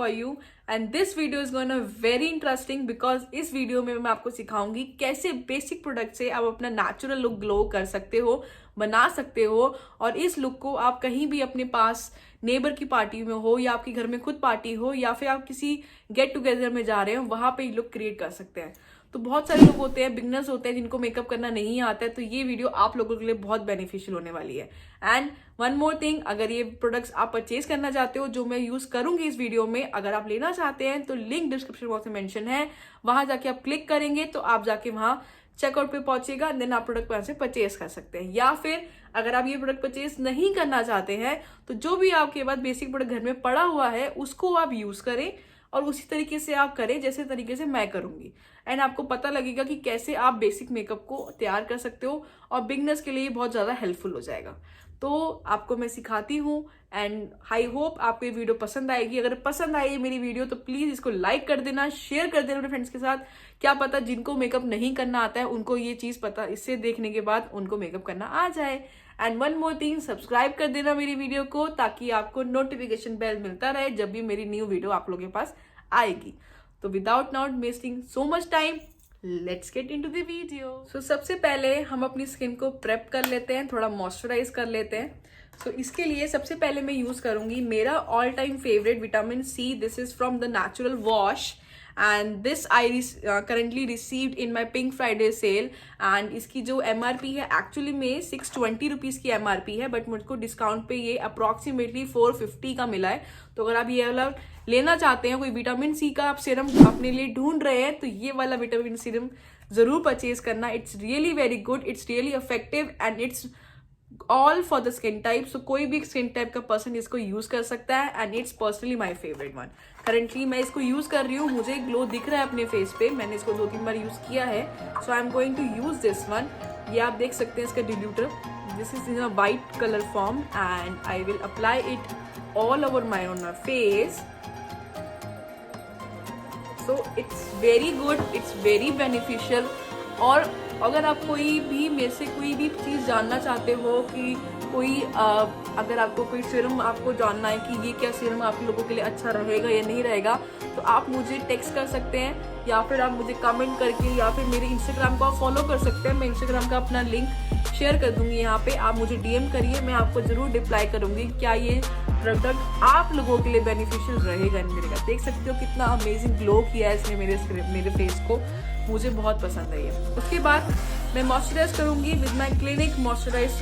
For you and this video is gonna very interesting because इस video में मैं आपको सिखाऊंगी कैसे बेसिक प्रोडक्ट से आप अपना नेचुरल लुक ग्लो कर सकते हो, बना सकते हो। और इस लुक को आप कहीं भी अपने पास नेबर की पार्टी में हो या आपके घर में खुद पार्टी हो या फिर आप किसी गेट टुगेदर में जा रहे हो, वहां पे लुक क्रिएट कर सकते हैं। तो बहुत सारे लोग होते हैं, बिगनर्स होते हैं जिनको मेकअप करना नहीं आता है, तो ये वीडियो आप लोगों के लिए बहुत बेनिफिशियल होने वाली है। एंड वन मोर थिंग, अगर ये प्रोडक्ट्स आप परचेज करना चाहते हो जो मैं यूज करूंगी इस वीडियो में, अगर आप लेना चाहते हैं तो लिंक डिस्क्रिप्शन बॉक्स में मेंशन है, वहां जाके आप क्लिक करेंगे तो आप जाके वहां चेकआउट पे पहुंचेगा, देन आप प्रोडक्ट वहां से परचेज कर सकते हैं। या फिर अगर आप ये प्रोडक्ट परचेज नहीं करना चाहते हैं तो जो भी आपके पास बेसिक प्रोडक्ट घर में पड़ा हुआ है उसको आप यूज करें और उसी तरीके से आप करें जैसे तरीके से मैं करूंगी। एंड आपको पता लगेगा कि कैसे आप बेसिक मेकअप को तैयार कर सकते हो और बिगनर्स के लिए बहुत ज्यादा हेल्पफुल हो जाएगा। तो आपको मैं सिखाती हूँ एंड आई होप आपको ये वीडियो पसंद आएगी। अगर पसंद आई मेरी वीडियो तो प्लीज इसको लाइक कर देना, शेयर कर देना अपने फ्रेंड्स के साथ। क्या पता जिनको मेकअप नहीं करना आता है उनको ये चीज पता, इससे देखने के बाद उनको मेकअप करना आ जाए। And one more thing, subscribe कर देना मेरी वीडियो को ताकि आपको नोटिफिकेशन बेल मिलता रहे जब भी मेरी न्यू वीडियो आप लोगों के पास आएगी। तो without not wasting so much time, let's get into the video. So सबसे पहले हम अपनी स्किन को प्रेप कर लेते हैं, थोड़ा मॉइस्चराइज कर लेते हैं। सो इसके लिए सबसे पहले मैं यूज करूंगी मेरा all time favourite vitamin C. This is from the natural wash and this I currently received in my pink Friday sale. And इसकी जो एमआरपी है एक्चुअली में 620 रुपीज की एमआरपी है, बट मुझको डिस्काउंट पे ये अप्रोक्सीमेटली 450 का मिला है। तो अगर आप ये वाला लेना चाहते हैं, कोई विटामिन सी का आप सीरम अपने लिए ढूंढ रहे हैं, तो ये वाला विटामिन सीरम जरूर परचेज करना। It's really very good, it's really effective and it's all for the skin type. So कोई भी स्किन टाइप का पर्सन इसको यूज कर सकता है and it's personally my favourite one. Currently मैं इसको यूज कर रही हूँ, मुझे ग्लो दिख रहा है अपने फेस पे, मैंने इसको 2-3 बार यूज किया है। So I am going to use this one. ये आप देख सकते हैं इसका diluter, this is in a white colour form and I will apply it all over my on my face. So it's very good, it's very beneficial. और अगर आप कोई भी मेरे से कोई भी चीज़ जानना चाहते हो कि कोई अगर आपको कोई सीरम आपको जानना है कि ये क्या सीरम आप लोगों के लिए अच्छा रहेगा या नहीं रहेगा, तो आप मुझे टेक्स्ट कर सकते हैं या फिर आप मुझे कमेंट करके या फिर मेरे इंस्टाग्राम को आप फॉलो कर सकते हैं। मैं इंस्टाग्राम का अपना लिंक शेयर कर दूंगी यहाँ पे, आप मुझे डीएम करिए, मैं आपको जरूर रिप्लाई करूंगी क्या ये प्रोडक्ट आप लोगों के लिए बेनिफिशियल रहेगा नहीं रहेगा। देख सकते हो कितना अमेजिंग ग्लो किया है इसने मेरे फेस को, मुझे बहुत पसंद है ये। उसके बाद मैं मॉइस्चराइज करूंगी with my Clinique moisturise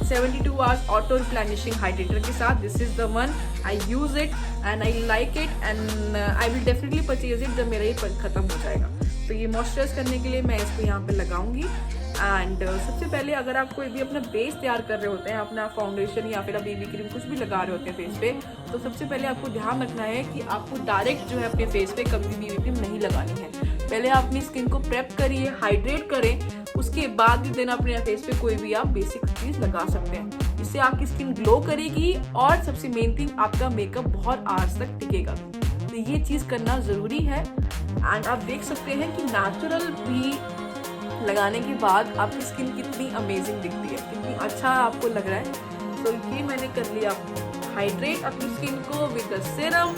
72 hours auto replenishing hydrator के साथ। This is the one, I use it and I like it and I will definitely purchase it जब मेरा ये खत्म हो जाएगा। तो ये मॉइस्चराइज करने के लिए मैं इसको यहाँ पे लगाऊंगी। एंड सबसे पहले अगर आप कोई भी अपना बेस तैयार कर रहे होते हैं, अपना फाउंडेशन या फिर आप बेबी क्रीम कुछ भी लगा रहे होते हैं फेस पे, तो सबसे पहले आपको ध्यान रखना है कि आपको डायरेक्ट जो है अपने फेस पे कभी भी बेबी क्रीम नहीं लगानी है। पहले आप अपनी स्किन को प्रेप करिए, हाइड्रेट करें, उसके बाद देन अपने फेस पे कोई भी आप बेसिक चीज लगा सकते हैं। इससे आपकी स्किन ग्लो करेगी और सबसे मेन थिंग आपका मेकअप बहुत आज तक टिकेगा। तो ये चीज करना जरूरी है। एंड आप देख सकते हैं कि नेचुरल भी लगाने के बाद आपकी स्किन कितनी अमेजिंग दिखती है, कितनी अच्छा आपको लग रहा है। तो ये मैंने कर लिया हाइड्रेट अपनी स्किन को with the serum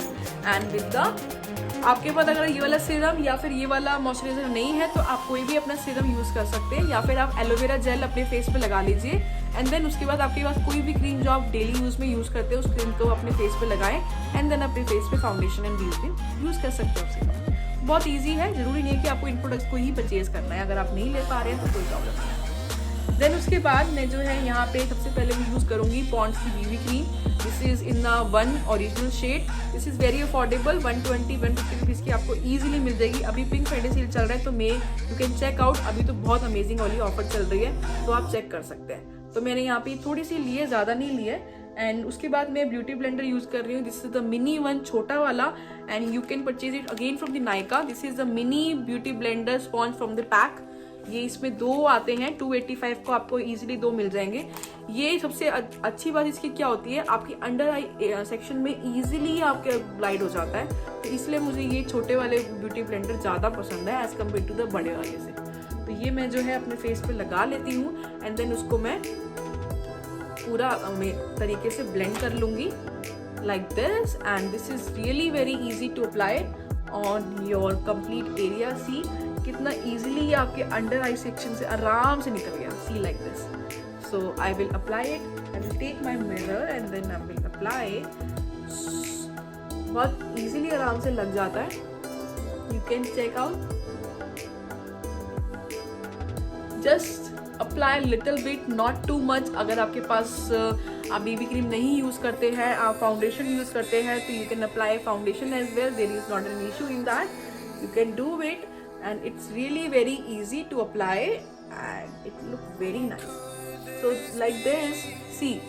and with the, आपके पास अगर ये वाला सीरम या फिर ये वाला मॉइस्चराइजर नहीं है तो आप कोई भी अपना सीरम यूज कर सकते हैं या फिर आप एलोवेरा जेल अपने फेस पे लगा लीजिए। एंड देन उसके बाद आपके पास कोई भी क्रीम जो आप डेली यूज में यूज करते हैं उस क्रीम को अपने फेस पे लगाएं एंड देन अपने फेस पे फाउंडेशन एंड ब्यूटी यूज कर सकते हैं उसके। बहुत ईजी है, जरूरी नहीं है कि आपको इन प्रोडक्ट्स को ही परचेज करना है, अगर आप नहीं ले पा रहे हैं तो कोई प्रॉब्लम नहीं। देन उसके बाद मैं जो है यहाँ पे सबसे पहले मैं यूज करूंगी पॉन्ड्स की BB cream. This is in one original shade, this is very affordable, 120-150 rupees की आपको इजीली मिल जाएगी। अभी पिंक फ्राइडे सेल चल रहा है तो यू कैन चेक आउट, अभी तो बहुत अमेजिंग वाली ऑफर चल रही है तो आप चेक कर सकते हैं। तो मैंने यहाँ पे थोड़ी सी ली है, ज्यादा नहीं ली है। एंड उसके बाद मैं ब्यूटी ब्लेंडर यूज कर रही हूँ, this is the mini one, छोटा वाला, and you can purchase it again from the Nykaa. This is the mini beauty blender sponge from the pack. ये इसमें 2 आते हैं, 285 को आपको इजीली 2 मिल जाएंगे। ये सबसे अच्छी बात इसकी क्या होती है, आपकी अंडर आई सेक्शन में इजीली आपके ग्लाइड हो जाता है, तो इसलिए मुझे ये छोटे वाले ब्यूटी ब्लेंडर ज्यादा पसंद है एज कम्पेयर टू द बड़े वाले से। तो ये मैं जो है अपने फेस पे लगा लेती हूँ एंड देन उसको मैं पूरा तरीके से ब्लेंड कर लूंगी। like this, and this is really very easy to apply on your complete area. See कितना easily ये आपके under eye section से आराम से निकल गया. See like this. So I will apply it. I will take my mirror and then I will apply. बहुत easily आराम से लग जाता है. You can check out. Just apply little bit, not too much. अगर आपके पास आप BB क्रीम नहीं यूज़ करते हैं, आप फाउंडेशन यूज़ करते हैं, तो you can apply foundation as well. There is not an issue in that. You can do it and it's really very easy to apply and it looks very nice. So like this, see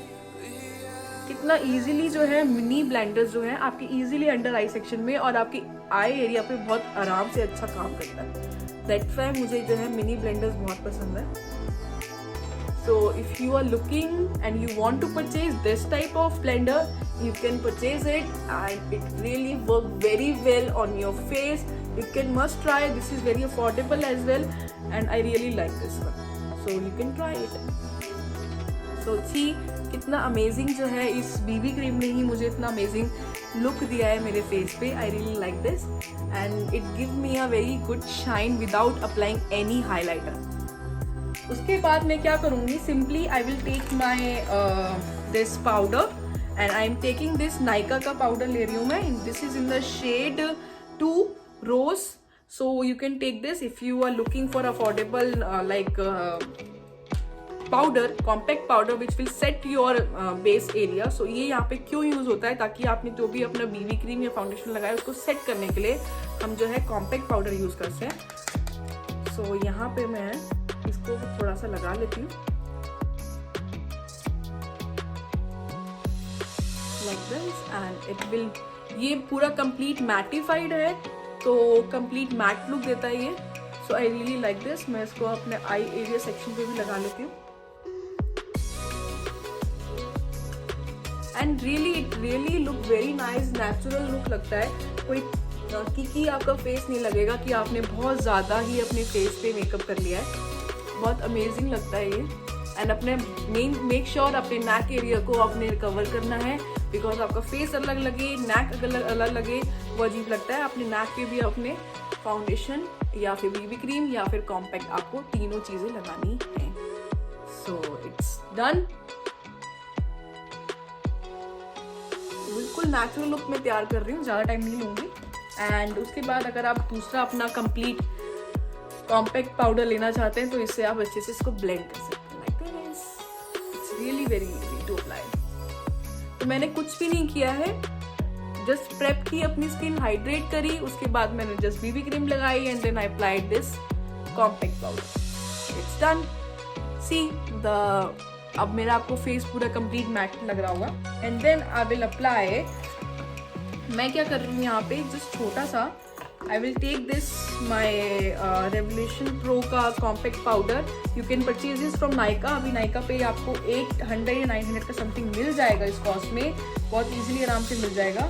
कितना easily जो है mini blenders जो है आपके easily under I section में और आपके eye area पे बहुत आराम से अच्छा काम करता है. That's why मुझे जो है मिनी ब्लेंडर्स बहुत पसंद है. So if you are looking and you want to purchase this type of blender, you can purchase it and it really works very well on your face. You can must try. This is very affordable as well and I really like this one. So you can try it. So see कितना amazing जो है इस BB cream ने ही मुझे इतना amazing look दिया है मेरे face पे. I really like this and it gives me a very good shine without applying any highlighter. उसके बाद मैं क्या करूँगी, simply I will take my this powder and I am taking this Nykaa का पाउडर ले रही हूँ मैं. This is in the shade 2 rose. So you can take this if you are looking for affordable like powder, compact powder which will set your base area. सो ये यहाँ पे क्यों यूज होता है, ताकि आपने जो भी अपना बीबी क्रीम या फाउंडेशन लगाया उसको सेट करने के लिए हम जो है कॉम्पैक्ट पाउडर यूज करते हैं. सो यहाँ पे मैं इसको थोड़ा सा लगा लेती हूँ like this and it will, ये पूरा कंप्लीट मैटिफाइड है तो कंप्लीट मैट लुक देता है ये. सो आई रियली लाइक दिस. मैं इसको अपने आई एरिया सेक्शन पे भी लगा लेती हूँ and really it really look very nice. Natural look लगता है. कोई किकी आपका फेस नहीं लगेगा कि आपने बहुत ज़्यादा ही अपने फेस पे मेकअप कर लिया है. बहुत अमेजिंग लगता है ये. एंड अपने मेक श्योर अपने नेक एरिया को आपने कवर करना है, बिकॉज आपका फेस अलग लगे, नेक अलग लगे, वो अजीब लगता है. अपने नेक पे भी अपने फाउंडेशन या फिर बीबी क्रीम या फिर कॉम्पैक्ट आपको तीनों चीज़ें लगानी है. So it's done. बिल्कुल नेचुरल लुक में तैयार कर रही हूँ, ज़्यादा टाइम नहीं लूँगी. एंड उसके बाद अगर आप दूसरा अपना कंप्लीट कॉम्पैक्ट पाउडर लेना चाहते हैं तो इससे आप अच्छे से इसको ब्लेंड कर सकते हैं. Like this. It's really very easy to apply. तो मैंने कुछ भी नहीं किया है, जस्ट प्रेप की, अपनी स्किन हाइड्रेट करी, उसके बाद मैंने जस्ट बीबी क्रीम लगाई and then I applied this compact powder. It's done. See the अब मेरा आपको फेस पूरा कंप्लीट मैट लग रहा होगा. And then I will apply. मैं क्या कर रही हूँ यहाँ पे, जस्ट छोटा सा I will take this my Revolution Pro का compact powder. You can purchase this from Nykaa. अभी Nykaa पे आपको 800 या 900 का समथिंग मिल जाएगा इस कॉस्ट में. बहुत इजीली आराम से मिल जाएगा.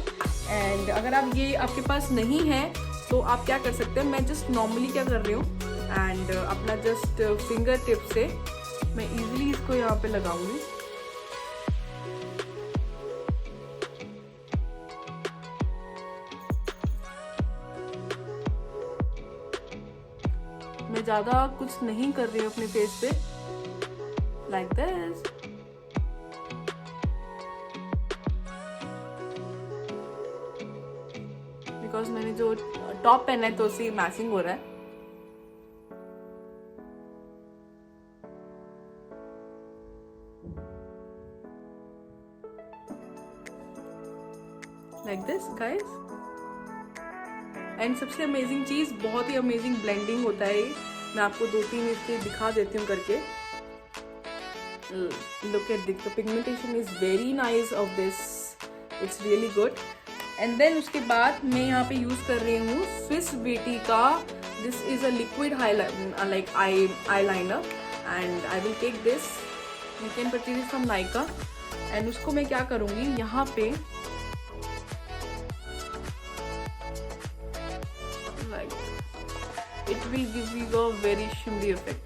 एंड अगर आप ये आपके पास नहीं है तो आप क्या कर सकते हैं, मैं जस्ट नॉर्मली क्या कर रही हूँ एंड अपना जस्ट फिंगर टिप से मैं इजीली इसको यहाँ पे लगाऊंगी. मैं ज़्यादा कुछ नहीं कर रही हूँ अपने फेस पे. Like this. बिकॉज मैंने जो टॉप पहना है तो उससे मैचिंग हो रहा है. Like this guys. एंड सबसे अमेजिंग चीज़, बहुत ही अमेजिंग ब्लेंडिंग होता है ये. मैं आपको 2-3 इसके दिखा देती हूँ करके. Look at the pigmentation is very nice of this. It's really good. And then उसके बाद मैं यहाँ पे यूज़ कर रही हूँ स्विस ब्यूटी का. This is a liquid like eyeliner and I will take this. You can purchase from Nykaa. And उसको मैं क्या करूँगी, यहाँ पे it will give you a very shimmery effect.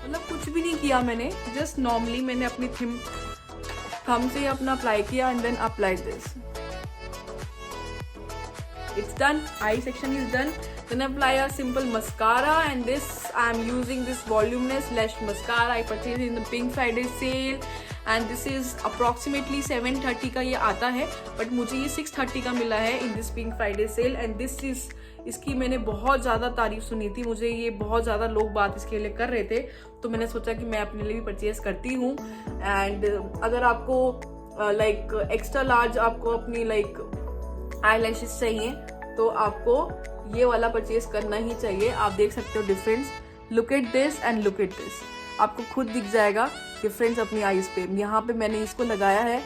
मतलब कुछ भी नहीं किया मैंने, जस्ट नॉर्मली मैंने अपनी थिम थंब से अपना अप्लाई किया and then apply this. It's done. Eye section is done. Then apply a simple mascara, and this I am using this voluminous lash mascara. I purchased in the Pink Friday sale, and this is approximately 730 का ये आता है, but मुझे ये 630 का मिला है in this Pink Friday sale, and this is इसकी मैंने बहुत ज़्यादा तारीफ सुनी थी. मुझे ये बहुत ज़्यादा लोग बात इसके लिए कर रहे थे, तो मैंने सोचा कि मैं अपने लिए भी परचेज करती हूँ. एंड अगर आपको लाइक एक्स्ट्रा लार्ज आपको अपनी लाइक आई लैशेस चाहिए तो आपको ये वाला परचेज करना ही चाहिए. आप देख सकते हो difference. Look at this and look at this. आपको खुद दिख जाएगा डिफरेंस अपनी आईज पे. यहाँ पे मैंने इसको लगाया है,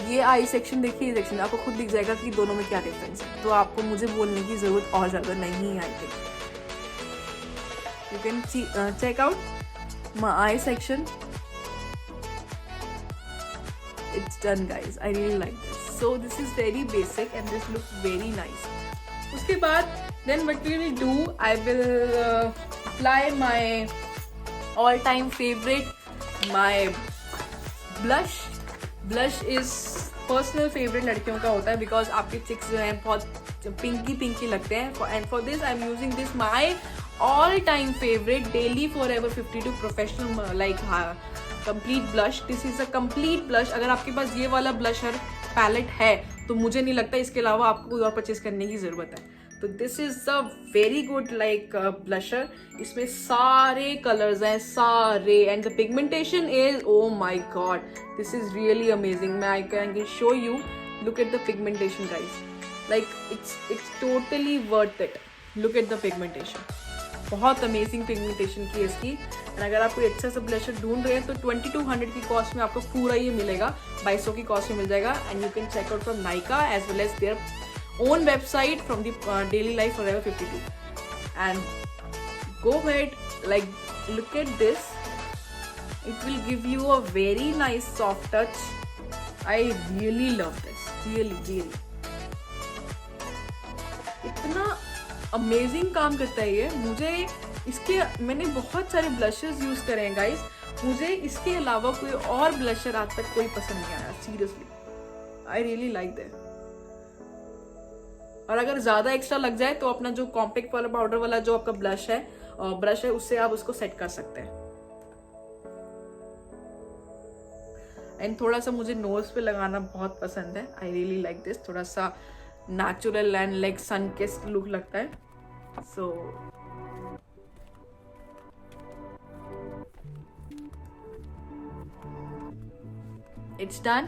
ये आई सेक्शन देखिए, ये सेक्शन आपको खुद दिख जाएगा कि दोनों में क्या डिफरेंस है. तो आपको मुझे बोलने की जरूरत और ज़्यादा नहीं है. I think you can check out my eye section. It's done guys. I really like this. So this is very basic and this looks very nice. उसके बाद then what we will do, I will apply my all time favorite, my blush. Blush is personal favorite लड़कियों का होता है because आपके chicks जो हैं बहुत pinky लगते हैं. And for this I'm using this my all time favorite Daily Forever 52 professional like complete blush. This is a complete blush. अगर आपके पास ये वाला ब्लशर पैलेट है तो मुझे नहीं लगता इसके अलावा आपको कोई और परचेज करने की ज़रूरत है. तो this is a very good like blusher. इसमें सारे कलर्स हैं, सारे. And the pigmentation is oh my god, this is really amazing. मैं I can show you. Look at the pigmentation guys. Like it's totally worth it. Look at the pigmentation. बहुत amazing pigmentation की है इसकी. And अगर आप कोई अच्छा सा ब्लशर ढूंढ रहे हैं तो 2200 की कॉस्ट में आपको पूरा ये मिलेगा. 2200 की कॉस्ट में मिल जाएगा. And you can check out from Nykaa as well as their own website from the Daily Life Forever 52. And go ahead, like look at this. It will give you a very nice soft touch. I really love this. Really इतना amazing काम करता है ये. मुझे इसके मैंने बहुत सारे ब्लशर्स यूज करे हैं गाइस. मुझे इसके अलावा कोई और ब्लशर आज तक कोई पसंद नहीं आया. Seriously I really like that. और अगर ज्यादा एक्स्ट्रा लग जाए तो अपना जो कॉम्पैक्ट वाला पाउडर वाला जो आपका ब्रश है उससे आप उसको सेट कर सकते हैं. एंड थोड़ा सा मुझे नोज पे लगाना बहुत पसंद है. I really like this. थोड़ा सा natural and like sun kissed look लगता है. So it's done.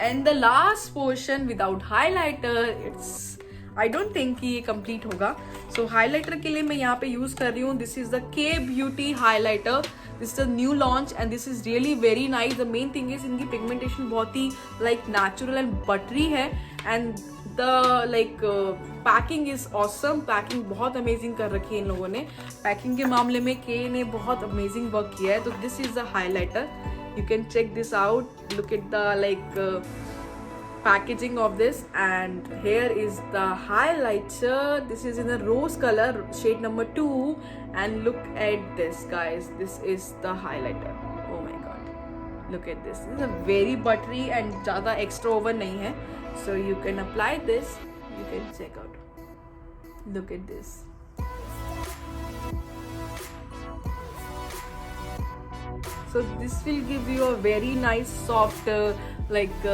And the last portion without highlighter, it's I don't think कि ये complete होगा. So highlighter के लिए मैं यहाँ पे use कर रही हूँ. This is the K Beauty highlighter. This is a new launch and this is really very nice. The main thing is इनकी pigmentation बहुत ही like natural and buttery है. And the like packing is awesome. Packing बहुत amazing कर रखी है इन लोगों ने. Packing के मामले में के ने बहुत अमेजिंग वर्क किया है. तो this is the highlighter. You can check this out. Look at the like packaging of this. And here is the highlighter. This is in a rose colour shade number 2. And look at this guys. This is the highlighter. Oh my God, look at this. Is a very buttery and ज़्यादा extra over नहीं है. So you can apply this. You can check out. Look at this. So this will give you a very nice soft like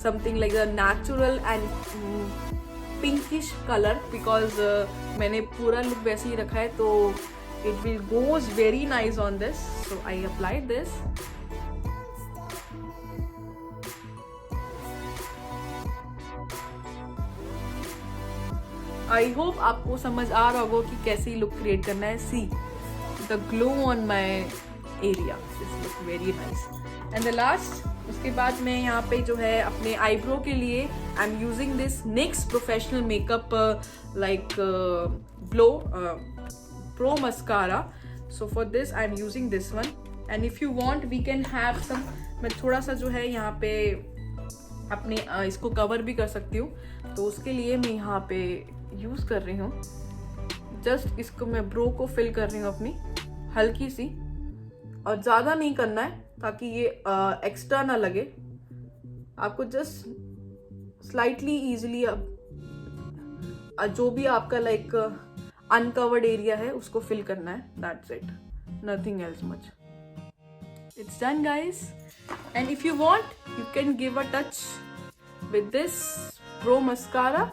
something like a natural and pinkish color because मैंने पूरा look वैसे ही रखा है तो it will goes very nice on this. So I applied this. I hope आपको समझ आ रहा होगा कि कैसे लुक क्रिएट करना है. See the glow on my area. This look very nice. And the last, उसके बाद मैं यहाँ पे जो है अपने आईब्रो के लिए I am using this NYX professional makeup like blow pro mascara. So for this I am using this one. And if you want we can have some. मैं थोड़ा सा जो है यहाँ पे अपने इसको कवर भी कर सकती हूँ. तो उसके लिए मैं यहाँ पे यूज कर रही हूँ. जस्ट इसको मैं ब्रो को फिल कर रही हूँ अपनी हल्की सी. और ज़्यादा नहीं करना है, ताकि ये एक्स्ट्रा ना लगे। आपको जस्ट स्लाइटली इजीली जो भी आपका लाइक अनकवर्ड एरिया है उसको फिल करना है, that's it, nothing else much. It's done, guys, and if you want you can give a touch with this pro mascara,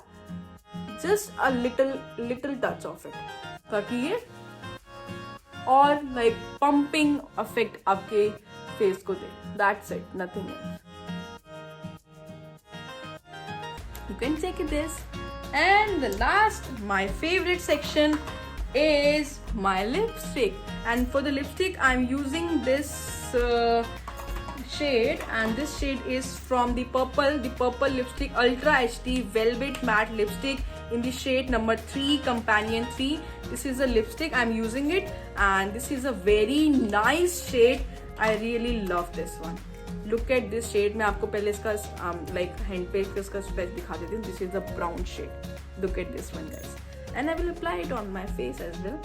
just a little touch of it, ताकि ये और like pumping effect आपके face को दे, that's it, nothing else. You can check this. And the last, my favorite section is my lipstick, and for the lipstick I'm using this shade, and this shade is from the purple lipstick, Ultra HD Velvet Matte Lipstick in the shade number 3, Companion 3. This is a lipstick, I'm using it, and this is a very nice shade. I really love this one. Look at this shade. मैं आपको पहले इसका like hand पे इसका space दिखा देती हूँ. This is a brown shade. Look at this one, guys, and I will apply it on my face as well.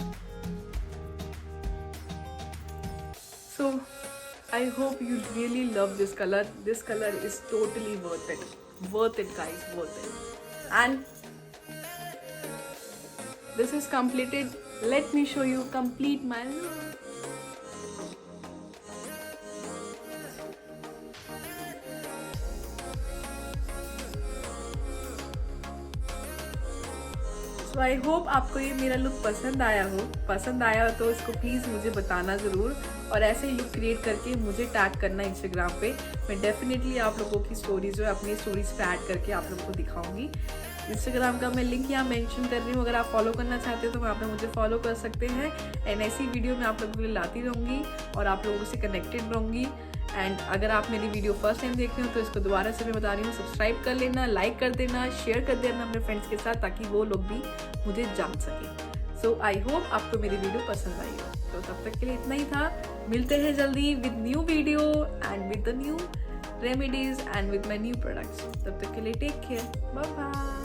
So I hope you really love this color. This color is totally worth it. Worth it, guys, worth it. And this is completed. Let me show you complete my look. So I hope आपको ये मेरा look पसंद आया हो। पसंद आया हो तो इसको प्लीज़ मुझे बताना ज़रूर, और ऐसे ही लुक क्रिएट करके मुझे टैग करना इंस्टाग्राम पे। मैं डेफिनेटली आप लोगों की स्टोरीज जो है अपनी स्टोरीज पे ऐड करके आप लोगों को दिखाऊंगी। इंस्टाग्राम का मैं लिंक यहाँ मेंशन कर रही हूँ, अगर आप फॉलो करना चाहते हो तो वहाँ पे मुझे फॉलो कर सकते हैं। एंड ऐसी वीडियो मैं आप लोगों के लिए लाती रहूँगी और आप लोगों से कनेक्टेड रहूँगी। एंड अगर आप मेरी वीडियो फर्स्ट टाइम देख रहे हो तो इसको दोबारा से मैं बता रही हूँ, सब्सक्राइब कर लेना, लाइक कर देना, शेयर कर देना अपने फ्रेंड्स के साथ, ताकि वो लोग भी मुझे जान सकें। सो आई होप आपको मेरी वीडियो पसंद आई हो। तो तब तक के लिए इतना ही था। मिलते हैं जल्दी with new video and with the new remedies and with my new products. तब तक के लिए टेक केयर, बाय बाय।